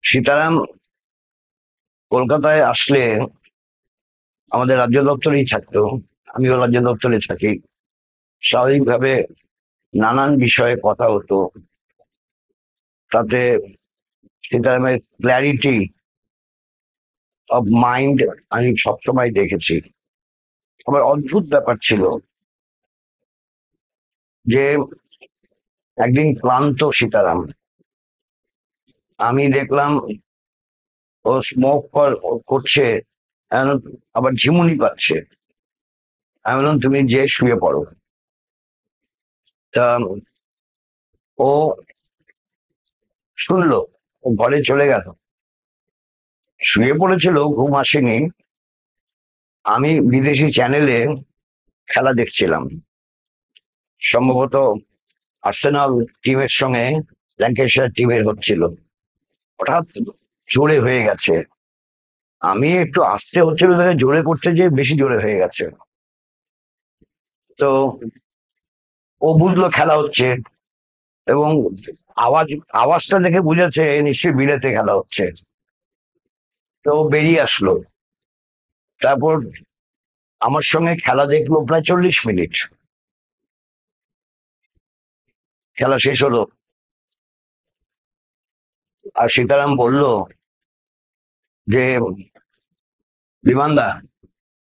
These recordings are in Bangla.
সীতারাম কলকাতায় আসলে আমাদের রাজ্য দপ্তরেই থাকতো, আমিও রাজ্য দপ্তরে থাকি। স্বাভাবিকভাবে নানান বিষয়ে কথা হতো। তাতে সীতারামের ক্ল্যারিটি অফ মাইন্ড আমি সবসময় দেখেছি। আবার অদ্ভুত ব্যাপার ছিল যে একদিন ক্লান্ত সীতারাম, আমি দেখলাম ও স্মোক করছে, আবার ঝিমুনি পাচ্ছে। আমি বললাম তুমি যে শুয়ে পড়ো। তা ও শুনলো, ও ঘরে চলে গেল। শুয়ে পড়েছিল, ঘুম আসেনি। আমি বিদেশি চ্যানেলে খেলা দেখছিলাম, সম্ভবত আর্সেনাল টিমের সঙ্গে ল্যাঙ্কাশায়ার টিমের হচ্ছিল। হঠাৎ জোরে হয়ে গেছে। আমি একটু আস্তে হচ্ছিল দেখে জোরে করতে যে বেশি জোরে হয়ে গেছে। তো ও বুঝলো খেলা হচ্ছে, এবং আওয়াজ আওয়াজটা দেখে বুঝেছে নিশ্চয়ই বিলেতে খেলা হচ্ছে। তো ও বেরিয়ে আসলো। তারপর আমার সঙ্গে খেলা দেখলো প্রায় 40 মিনিট। খেলা শেষ হলো, আর সীতারাম বলল যে বিমানদা,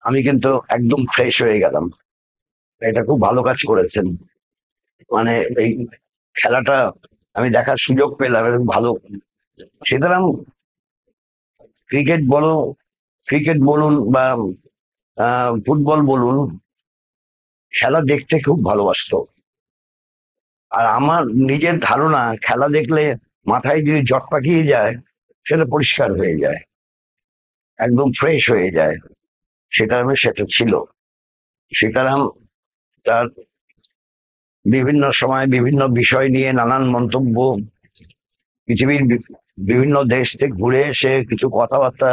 আমি কিন্তু একদম ফ্রেশ হয়ে গেলাম, এটা খুব ভালো কাজ করেছেন। মানে এই খেলাটা আমি দেখার সুযোগ পেলাম, এবং ভালো। সীতারাম ক্রিকেট বলো, ক্রিকেট বলুন বা ফুটবল বলুন, খেলা দেখতে খুব ভালোবাসতো। আর আমার নিজের ধারণা, খেলা দেখলে মাথায় যদি জট পাকিয়ে যায়, সেটা পরিষ্কার হয়ে যায়, একদম ফ্রেশ হয়ে যায়। সীতারামের সেটা ছিল। সীতারাম তার বিভিন্ন সময় বিভিন্ন বিষয় নিয়ে নানান মন্তব্য, পৃথিবীর বিভিন্ন দেশ থেকে ঘুরে এসে কিছু কথাবার্তা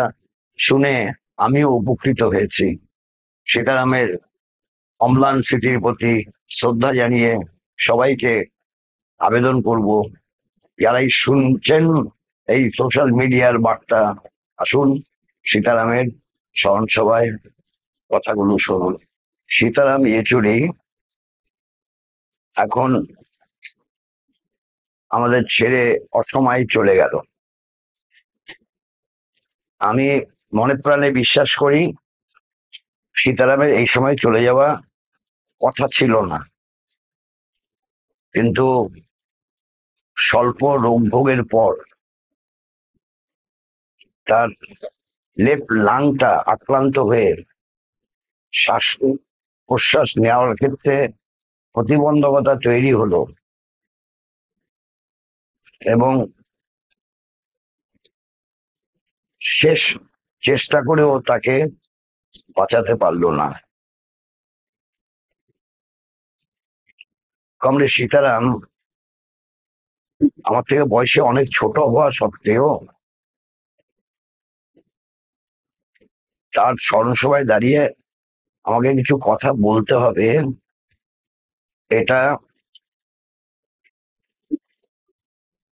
শুনে আমিও উপকৃত হয়েছি। সীতারামের অম্লান স্মৃতির প্রতি শ্রদ্ধা জানিয়ে সবাইকে আবেদন করব, যারাই শুনছেন এই সোশ্যাল মিডিয়ার বার্তা, আসুন সীতারামের স্মরণ সভায় কথাগুলো শুনুন। সীতারাম ইয়েচুরি এখন আমাদের ছেড়ে অসময়ে চলে গেল। আমি মনে প্রাণে বিশ্বাস করি সীতারামের এই সময় চলে যাওয়া কথা ছিল না, কিন্তু স্বল্প রোগ ভোগের পর তার লেফট লাংটা আক্রান্ত হয়ে শ্বাস প্রশ্বাস নেওয়ার ক্ষেত্রে প্রতিবন্ধকতা তৈরি হলো, এবং শেষ চেষ্টা করেও তাকে বাঁচাতে পারলো না। কমরেড সীতারাম আমার থেকে বয়সে অনেক ছোট হওয়া সত্ত্বেও তার স্মরণসভায় দাঁড়িয়ে আমাকে কিছু কথা বলতে হবে, এটা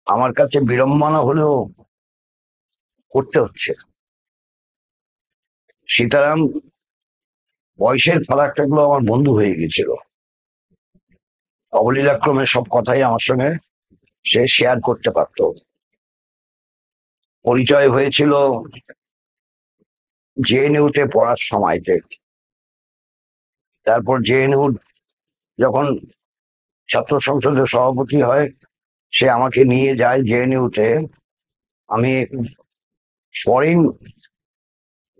আমার কাছে বিড়ম্বনা হলেও করতে হচ্ছে। সীতারাম বয়সের ফারাক থাকলেও আমার বন্ধু হয়ে গেছিল। অবলীলাক্রমে সব কথাই আমার সঙ্গে সে শেয়ার করতে পারত। পরিচয় হয়েছিল জেএনইউতে পড়ার সময়তে। তারপর জেএনইউ যখন ছাত্র সংসদের সভাপতি হয়, সে আমাকে নিয়ে যায় জেএনইউতে। আমি ফরেন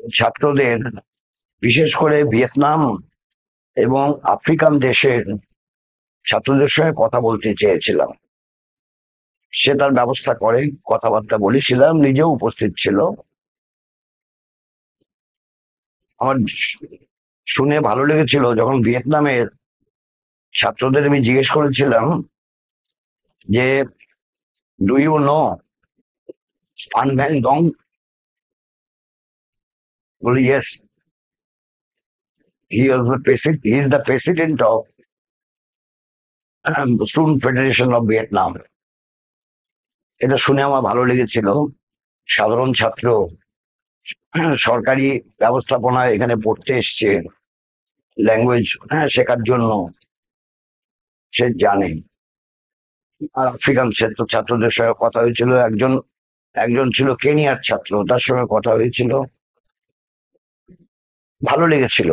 ছাত্রদের, বিশেষ করে ভিয়েতনাম এবং আফ্রিকান দেশের ছাত্রদের সঙ্গে কথা বলতে চেয়েছিলাম। সে তার ব্যবস্থা করে, কথাবার্তা বলেছিলাম, নিজেও উপস্থিত ছিল। আমার শুনে ভালো লেগেছিল যখন ভিয়েতনামের ছাত্রদের আমি জিজ্ঞেস করেছিলাম যে do you know An Van Dong, বলি yes, he was the president, he is the president of student federation of Vietnam. এটা শুনে আমার ভালো লেগেছিল। সাধারণ ছাত্র সরকারি ব্যবস্থাপনায় এখানে পড়তে এসছে ল্যাঙ্গুয়েজ শেখার জন্য, সে জানে। আর আফ্রিকান ছাত্রদের সঙ্গে কথা হয়েছিল, একজন একজন ছিল কেনিয়ার ছাত্র, তার সঙ্গে কথা হয়েছিল, ভালো লেগেছিল।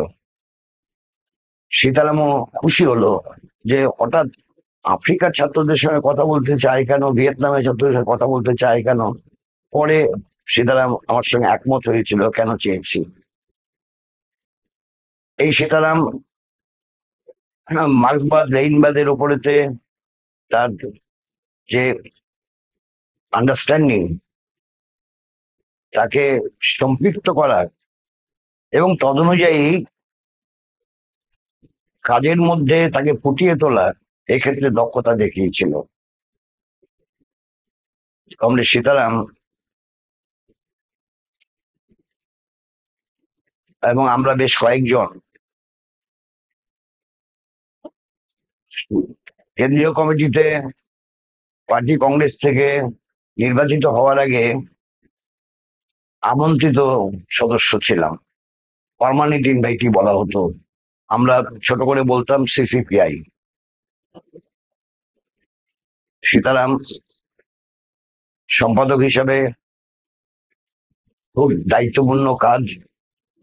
সীতারামও খুশি হলো যে হঠাৎ আফ্রিকার ছাত্রদের সঙ্গে কথা বলতে চায় কেন, ভিয়েতনামের ছাত্রদের সঙ্গে কথা বলতে চায় কেন। পরে সীতারাম আমার সঙ্গে একমত হয়েছিল কেন চেয়েছি। এই সীতারাম মার্ক্সবাদ লেনিনবাদের ওপরেতে তার যে আন্ডারস্ট্যান্ডিং, তাকে সম্পৃক্ত করা এবং তদনুযায়ী কাজের মধ্যে তাকে ফুটিয়ে তোলা, এক্ষেত্রে দক্ষতা দেখিয়েছিল কমরেড সীতারাম। এবং আমরা বেশ কয়েকজন কেন্দ্রীয় কমিটিতে পার্টি কংগ্রেস থেকে নির্বাচিত হওয়ার আগে আমন্ত্রিত সদস্য ছিলাম, পার্মানেন্ট ইনভাইটি বলা হতো, আমরা ছোট করে বলতাম সিসিপিআই। সীতারাম সম্পাদক হিসাবে খুব দায়িত্বপূর্ণ কাজ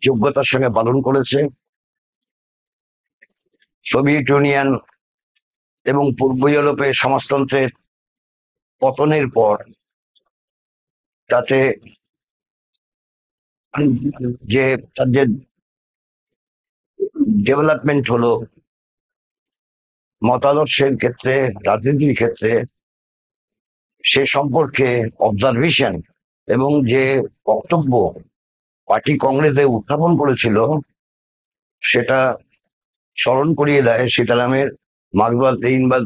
যোগ্যতার সঙ্গে পালন করেছে। সোভিয়েত ইউনিয়ন এবং পূর্ব ইউরোপে সমাজতন্ত্রের পতনের পর তাতে যে তার যে ডেভেলপমেন্ট হলো মতাদর্শের ক্ষেত্রে, রাজনীতির ক্ষেত্রে, সে সম্পর্কে অবজারভেশন এবং যে বক্তব্য পার্টি কংগ্রেসে উত্থাপন করেছিল সেটা স্মরণ করিয়ে দেয় সীতারামের মার্ক্সবাদ লেনিনবাদ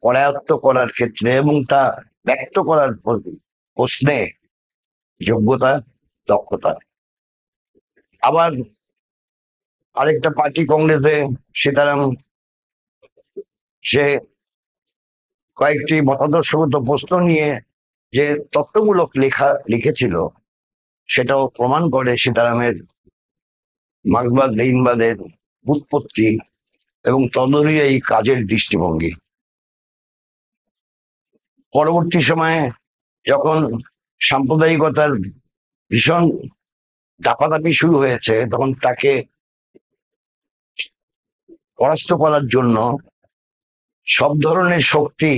করায়ত্ত করার ক্ষেত্রে এবং তা ব্যক্ত করার প্রশ্নে যোগ্যতা, দক্ষতা। আবার আরেকটা পার্টি কংগ্রেসে সীতারাম সে কয়েকটি মতাদর্শগত প্রশ্ন নিয়ে যে তত্ত্বমূলক লেখা লিখেছিল সেটাও প্রমাণ করে সীতারামের মার্ক্সবাদ লেনিনবাদের উৎপত্তি এবং তদনুযায়ী কাজের দৃষ্টিভঙ্গি। পরবর্তী সময়ে যখন সাম্প্রদায়িকতার ভীষণ দাপাদাপি শুরু হয়েছে, তখন তাকে পরাস্ত করার জন্য সব ধরনের শক্তি,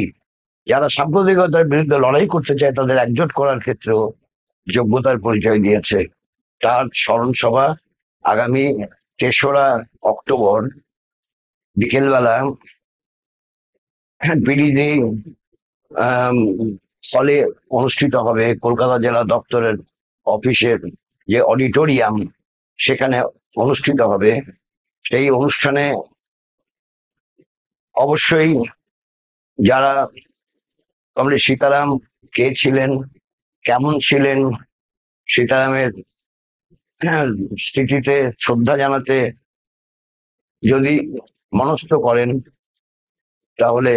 যারা সাম্প্রদায়িকতার বিরুদ্ধে লড়াই করতে চায়, তাদের একজোট করার ক্ষেত্রেও যোগ্যতার পরিচয় দিয়েছে। তার স্মরণ সভা আগামী 3রা অক্টোবর বিকেলবেলা পিডিজি হলে অনুষ্ঠিত হবে। কলকাতা জেলা দপ্তরের অফিসের যে অডিটোরিয়াম, সেখানে অনুষ্ঠিত হবে। সেই অনুষ্ঠানে অবশ্যই যারা কমরেড সীতারাম কে ছিলেন, কেমন ছিলেন, সীতারামের স্মৃতিতে শ্রদ্ধা জানাতে যদি মনস্থ করেন, তাহলে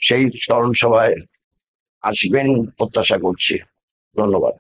সেই স্মরণ সভায় আসবেন প্রত্যাশা করছি। ধন্যবাদ।